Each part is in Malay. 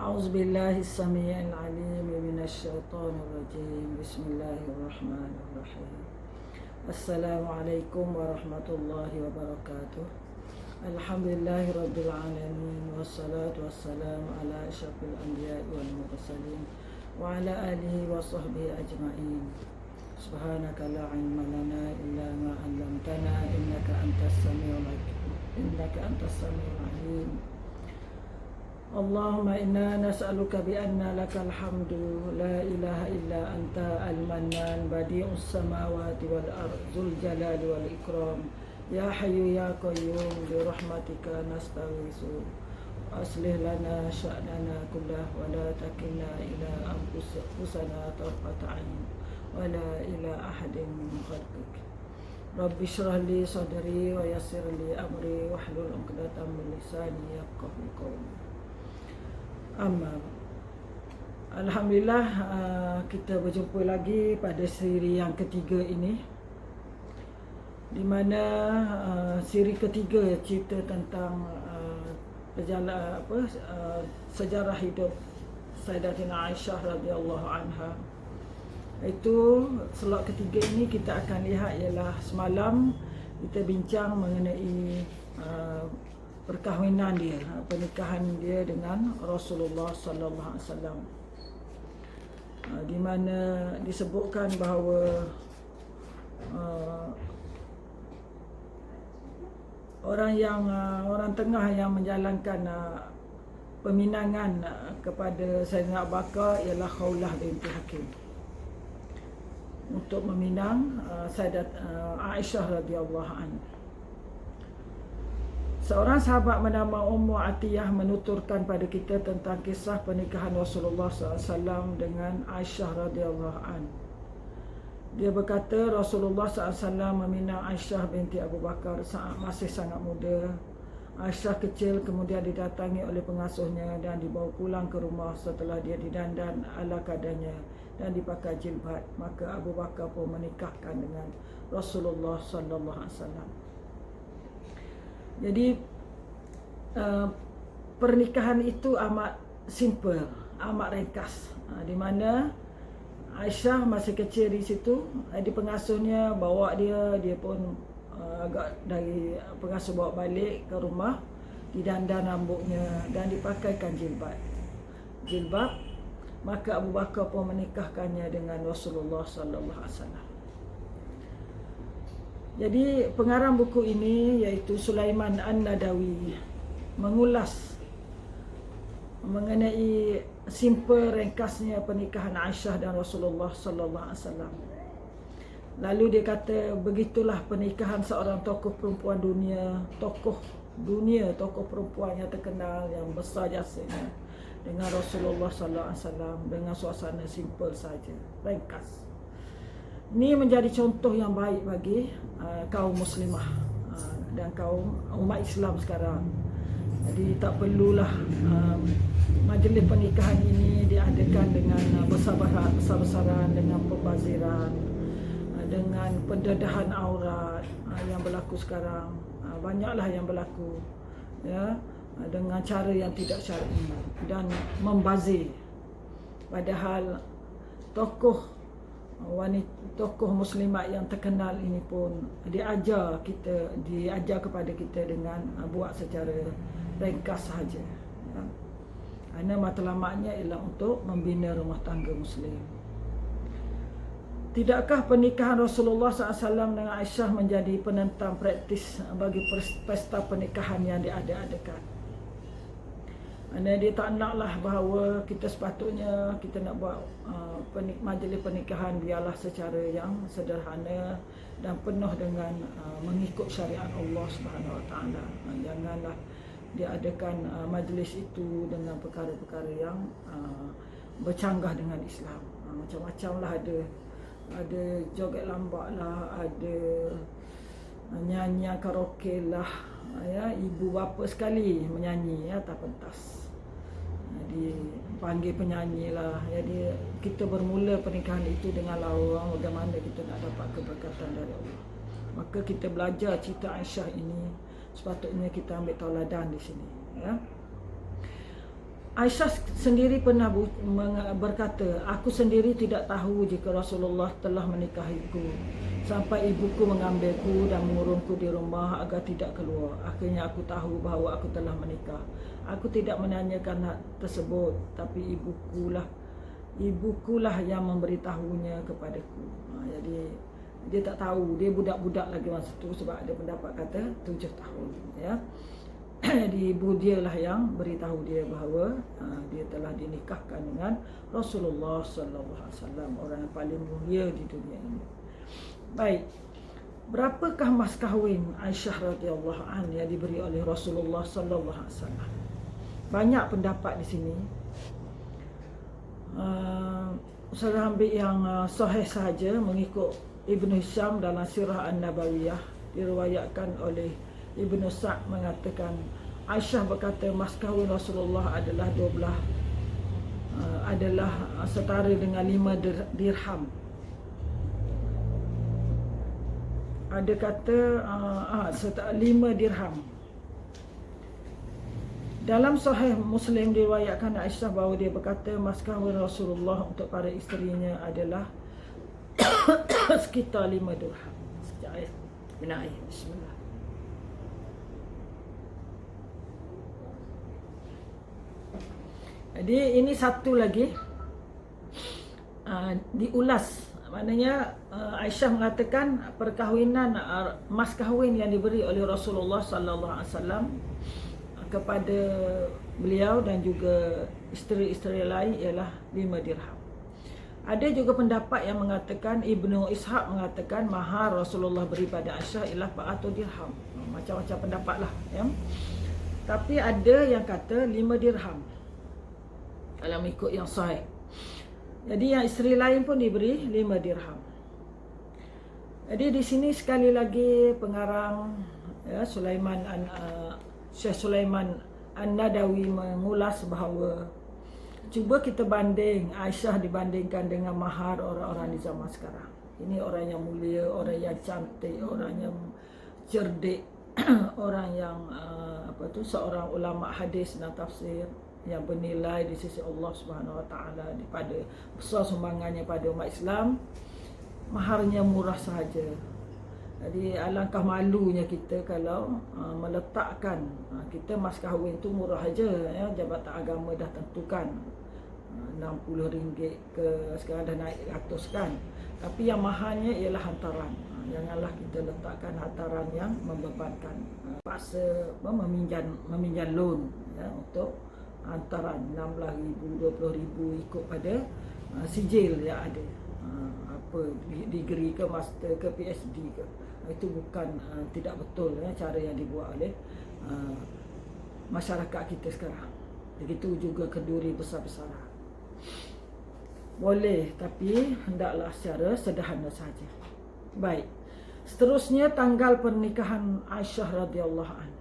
أعوذ بالله السميع العليم من الشيطان الرجيم. بسم الله الرحمن الرحيم. السلام عليكم ورحمة الله وبركاته. الحمد لله رب العالمين، والصلاة والسلام على أشرف الأنبياء والمرسلين وعلى آله وصحبه أجمعين. سبحانك لا علم لنا إلا ما علمتنا إنك أنت السميع العليم. اللهم إنا نسألك بأن لك الحمد لا إله إلا أنت المنان بديع السماوات والأرض ذو الجلال والإكرام يا حي يا قيوم برحمتك نستغيث أصلح لنا شأننا كله ولا تكلنا إلى أنفسنا طرفة عين ولا إلى أحد من خلقك. رب اشرح لي صدري ويسر لي أمري واحلل عقدة من لساني يفقهوا قولي. Alhamdulillah, kita berjumpa lagi pada siri yang ketiga ini, di mana siri ketiga cerita tentang sejarah hidup Sayyidatina Aisyah radhiyallahu anha. Itu slot ketiga ini kita akan lihat ialah semalam kita bincang mengenai perkahwinan dia, pernikahan dia dengan Rasulullah sallallahu alaihi wasallam, di mana disebutkan bahawa orang tengah yang menjalankan peminangan kepada Sayyidina Abu Bakar ialah Khawlah binti Hakim untuk meminang Sayyidat Aisyah radhiyallahu anha. Seorang sahabat bernama Ummu Atiyah menuturkan pada kita tentang kisah pernikahan Rasulullah SAW dengan Aisyah radhiyallahu anha. Dia berkata Rasulullah SAW meminang Aisyah binti Abu Bakar saat masih sangat muda. Aisyah kecil kemudian didatangi oleh pengasuhnya dan dibawa pulang ke rumah setelah dia didandan ala kadarnya dan dipakai jilbab. Maka Abu Bakar pun menikahkan dengan Rasulullah SAW. Jadi pernikahan itu amat simple, amat ringkas, di mana Aisyah masih kecil di situ, di pengasuhnya bawa dia pun agak dari pengasuh bawa balik ke rumah, didandan rambutnya dan dipakaikan jilbab. Maka Abu Bakar pun menikahkannya dengan Rasulullah sallallahu alaihi wasallam. Jadi pengarang buku ini iaitu Sulaiman An-Nadawi mengulas mengenai simple ringkasnya pernikahan Aisyah dan Rasulullah sallallahu alaihi wasallam. Lalu dia kata begitulah pernikahan seorang tokoh perempuan tokoh perempuan yang terkenal yang besar jasanya dengan Rasulullah sallallahu alaihi wasallam dengan suasana simple saja, ringkas. Ini menjadi contoh yang baik bagi kaum muslimah dan kaum umat Islam sekarang. Jadi tak perlulah majlis pernikahan ini diadakan dengan besar-besaran, dengan pembaziran, dengan pendedahan aurat yang berlaku sekarang. Banyaklah yang berlaku, ya, dengan cara yang tidak syar'i dan membazir. Padahal tokoh muslimat yang terkenal ini pun diajar kepada kita dengan buat secara ringkas sahaja, ya. Kerana matlamatnya ialah untuk membina rumah tangga muslim. Tidakkah pernikahan Rasulullah SAW dengan Aisyah menjadi penentang praktis bagi pesta pernikahan yang diadakan? Kerana dia tak naklah bahawa kita sepatutnya kita nak buat majlis pernikahan biarlah secara yang sederhana dan penuh dengan mengikut syariat Allah Subhanahu Wa Taala. Janganlah diadakan majlis itu dengan perkara-perkara yang bercanggah dengan Islam. Macam-macam lah, ada joget lambat lah, ada nyanyian karaoke lah, ya, ibu bapa sekali menyanyi, ya, tak pentas. Jadi panggil penyanyi lah. Jadi kita bermula pernikahan itu dengan lawang bagaimana kita nak dapat keberkatan dari Allah. Maka kita belajar cerita Aisyah ini, sepatutnya kita ambil tauladan di sini, ya. Aisyah sendiri pernah berkata, aku sendiri tidak tahu jika Rasulullah telah menikahiku sampai ibuku mengambilku dan mengurungku di rumah agar tidak keluar. Akhirnya aku tahu bahawa aku telah menikah. Aku tidak menanyakan hal tersebut, tapi ibukulah yang memberitahunya kepadaku. Jadi dia tak tahu, dia budak-budak lagi masa tu, sebab ada pendapat kata 7 tahun, ya. Jadi ibu dia lah yang beritahu dia bahawa dia telah dinikahkan dengan Rasulullah sallallahu alaihi wasallam, orang yang paling mulia di dunia ini. Baik. Berapakah mas kahwin Aisyah radhiyallahu anha yang diberi oleh Rasulullah sallallahu alaihi wasallam? Banyak pendapat di sini. Saya ambil yang sahih sahaja mengikut Ibnu Hisham dalam Sirah An-Nabawiyah, diriwayatkan oleh Ibnu Sa'd mengatakan Aisyah berkata mas kahwin Rasulullah adalah 12 adalah setara dengan 5 dirham. Ada kata 5 dirham. Dalam Sahih Muslim diriwayatkan Aisyah bahawa dia berkata mas kahwin Rasulullah untuk para isterinya adalah sekitar 5 dirham. Sekejap ya. Minum air. Bismillah. Jadi ini satu lagi diulas, maknanya Aisyah mengatakan perkahwinan mas kahwin yang diberi oleh Rasulullah sallallahu alaihi wasallam kepada beliau dan juga isteri-isteri lain ialah 5 dirham. Ada juga pendapat yang mengatakan, Ibnu Ishaq mengatakan mahar Rasulullah beri pada Aisyah ialah 400 dirham. Macam-macam pendapat lah, ya. Tapi ada yang kata 5 dirham dalam ikut yang sahih. Jadi yang isteri lain pun diberi 5 dirham. Jadi di sini sekali lagi pengarang, ya, Syekh Sulaiman An-Nadawi mengulas bahawa cuba kita banding Aisyah dibandingkan dengan mahar orang-orang di zaman sekarang. Ini orang yang mulia, orang yang cantik, orang yang cerdik, orang yang seorang ulama hadis dan tafsir yang bernilai di sisi Allah Subhanahu Wa Taala, daripada besar sumbangannya pada umat Islam, maharnya murah sahaja. Jadi alangkah malunya kita kalau meletakkan kita mas kahwin tu murah saja, ya. Jabatan agama dah tentukan RM60 ke, sekarang dah naik ratus kan. Tapi yang mahalnya ialah hantaran. Janganlah kita letakkan hantaran yang membebankan. Paksa meminjam loan, ya, untuk hantaran RM16,000, RM20,000 ikut pada sijil yang ada, apa degree ke, master ke, PhD ke. Itu bukan tidak betul, ya, cara yang dibuat oleh masyarakat kita sekarang. Begitu juga kenduri besar-besaran. Boleh, tapi hendaklah secara sederhana saja. Baik. Seterusnya tanggal pernikahan Aisyah radhiyallahu anha.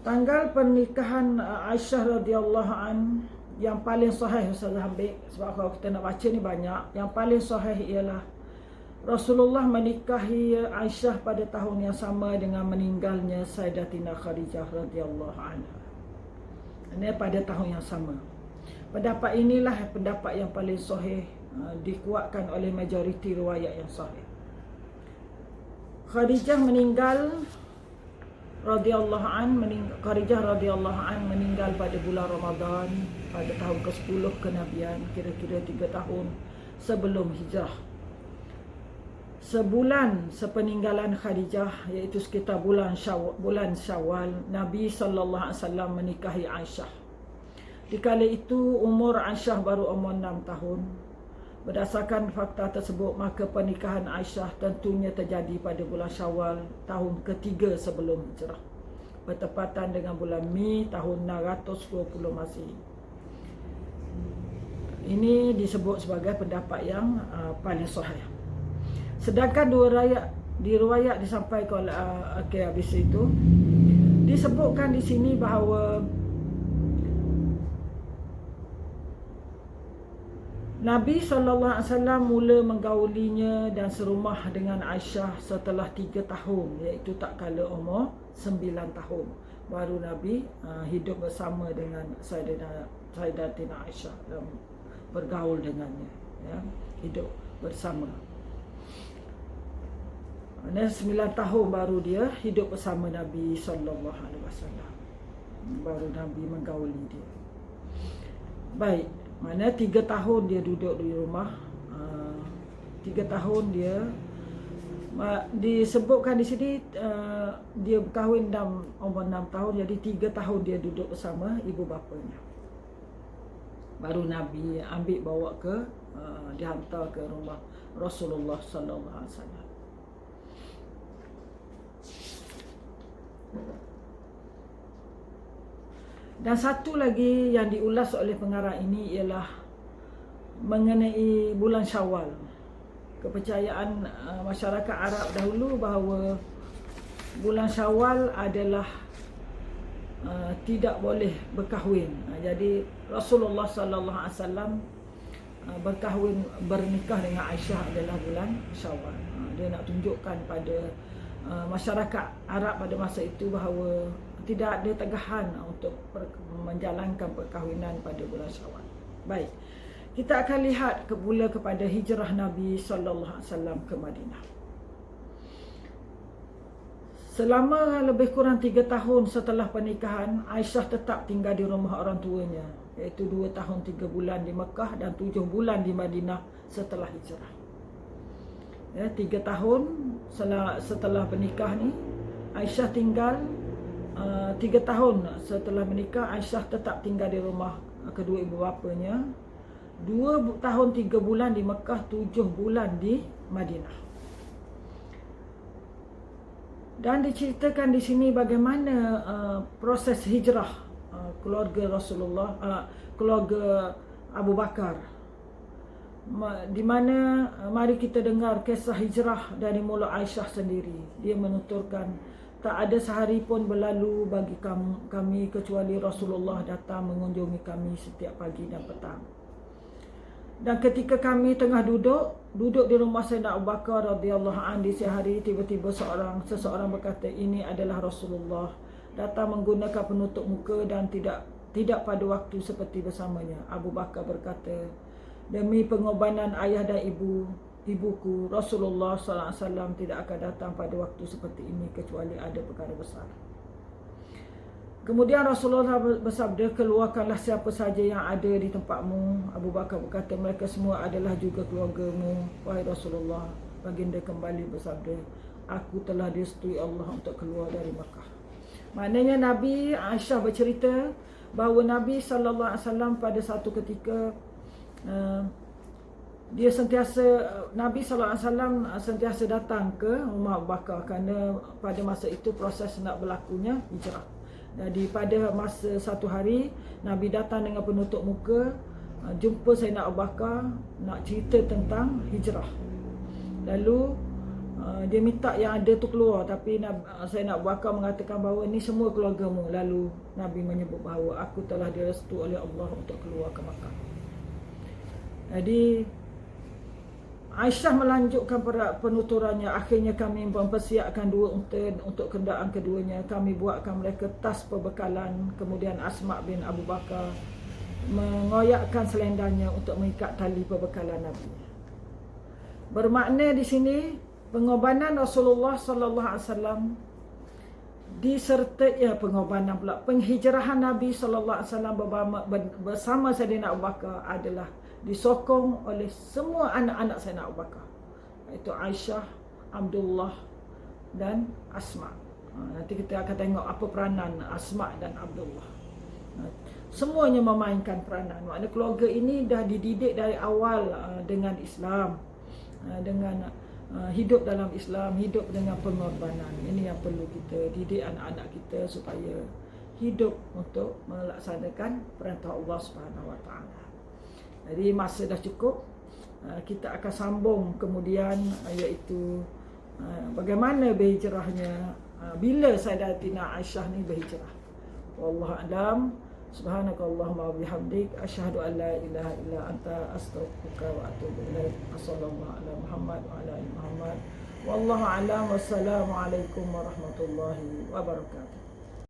Tanggal pernikahan Aisyah radhiyallahu an yang paling sahih saya ambil, sebab kalau kita nak baca ni banyak. Yang paling sahih ialah Rasulullah menikahi Aisyah pada tahun yang sama dengan meninggalnya Sayyidatina Khadijah radhiyallahu anha. Ini pada tahun yang sama. Pendapat inilah pendapat yang paling sahih, dikuatkan oleh majoriti riwayat yang sahih. Khadijah meninggal Khadijah radhiyallahu an meninggal pada bulan Ramadan pada tahun ke-10 kenabian, kira-kira 3 tahun sebelum hijrah. Sebulan sepeninggalan Khadijah, iaitu sekitar bulan Syawal, Nabi sallallahu alaihi wasallam menikahi Aisyah. Dikala itu umur Aisyah baru umur 6 tahun. Berdasarkan fakta tersebut, maka pernikahan Aisyah tentunya terjadi pada bulan Syawal tahun ketiga sebelum hijrah, bertepatan dengan bulan Mei tahun 620 Masihi. Ini disebut sebagai pendapat yang paling sahih. Sedangkan diriwayat disampaikan oleh habis itu disebutkan di sini bahawa Nabi SAW mula menggaulinya dan serumah dengan Aisyah setelah 3 tahun, iaitu tak kala umur 9 tahun. baru Nabi hidup bersama dengan Sayyidatina Aisyah dan bergaul dengannya, ya, hidup bersama. 9 tahun baru dia hidup bersama Nabi sallallahu alaihi wasallam. Baru Nabi menggauli dia. Baik, mana 3 tahun dia duduk di rumah. 3 tahun dia disebutkan di sini dia berkahwin umur 6 tahun, jadi 3 tahun dia duduk bersama ibu bapanya. Baru Nabi ambil bawa ke dihantar ke rumah Rasulullah sallallahu alaihi wasallam. Dan satu lagi yang diulas oleh pengarang ini ialah mengenai bulan Syawal. Kepercayaan masyarakat Arab dahulu bahawa bulan Syawal adalah tidak boleh berkahwin. Jadi Rasulullah sallallahu alaihi wasallam bernikah dengan Aisyah adalah bulan Syawal. Dia nak tunjukkan pada masyarakat Arab pada masa itu bahawa tidak ada tegahan untuk menjalankan perkahwinan pada bulan Syawal. Baik. Kita akan lihat pula kepada hijrah Nabi sallallahu alaihi wasallam ke Madinah. Selama lebih kurang 3 tahun setelah pernikahan, Aisyah tetap tinggal di rumah orang tuanya, iaitu 2 tahun 3 bulan di Mekah dan 7 bulan di Madinah setelah hijrah. Ya, 3 tahun setelah menikah ni, Aisyah tinggal 3 tahun setelah menikah, Aisyah tetap tinggal di rumah kedua ibu bapanya. 2 tahun 3 bulan di Mekah, 7 bulan di Madinah. Dan diceritakan di sini bagaimana proses hijrah keluarga Rasulullah, keluarga Abu Bakar. Di mana mari kita dengar kisah hijrah dari mulut Aisyah sendiri. Dia menuturkan, tak ada sehari pun berlalu bagi kami kecuali Rasulullah datang mengunjungi kami setiap pagi dan petang. Dan ketika kami tengah duduk di rumah Sayyidina Abu Bakar radhiyallahu anhu di siang hari, tiba-tiba seseorang berkata, ini adalah Rasulullah datang menggunakan penutup muka dan tidak pada waktu seperti bersamanya. Abu Bakar berkata, demi pengorbanan ayah dan ibuku, Rasulullah sallallahu alaihi wasallam tidak akan datang pada waktu seperti ini kecuali ada perkara besar. Kemudian Rasulullah bersabda, keluarkanlah siapa saja yang ada di tempatmu. Abu Bakar berkata, mereka semua adalah juga keluargamu, wahai Rasulullah. Baginda kembali bersabda, aku telah direstui Allah untuk keluar dari Makkah. Maknanya Nabi Aisyah bercerita bahawa Nabi sallallahu alaihi wasallam pada satu ketika Nabi sallallahu alaihi wasallam sentiasa datang ke rumah Abu Bakar kerana pada masa itu proses nak berlakunya hijrah. Jadi pada masa satu hari Nabi datang dengan penutup muka, jumpa Sayyidina Abu Bakar nak cerita tentang hijrah. Lalu dia minta yang ada tu keluar, tapi Sayyidina Abu Bakar mengatakan bahawa ini semua keluargamu. Lalu Nabi menyebut bahawa aku telah direstui oleh Allah untuk keluar ke Makkah. Jadi Aisyah melanjutkan penuturannya. Akhirnya kami mempersiapkan 2 unta untuk kenderaan keduanya. Kami buatkan mereka tas perbekalan. Kemudian Asma bin Abu Bakar mengoyakkan selendangnya untuk mengikat tali perbekalan Nabi. Bermakna di sini pengorbanan Rasulullah sallallahu alaihi wasallam disertai pengorbanan pula penghijrahan Nabi sallallahu alaihi wasallam bersama Sayyidina Abu Bakar adalah disokong oleh semua anak-anak Sayyidina Abu Bakar, iaitu Aisyah, Abdullah dan Asma. Nanti kita akan tengok apa peranan Asma dan Abdullah. Semuanya memainkan peranan. Maknanya keluarga ini dah dididik dari awal dengan Islam, dengan hidup dalam Islam, hidup dengan pengorbanan. Ini yang perlu kita didik anak-anak kita supaya hidup untuk melaksanakan perintah Allah Subhanahu Wa Taala. Jadi masa dah cukup, kita akan sambung kemudian iaitu bagaimana berhijrahnya, bila Sayyidatina Aisyah ni berhijrah. Wallahu a'lam. Subhanakallahumma wa bihamdik, asyhadu an la ilaha illa anta, astaghfiruka wa atubu ilaik. Sallallahu ala Muhammad wa ala ali Muhammad. Wallahu a'lam. Wassalamu alaikum warahmatullahi wabarakatuh.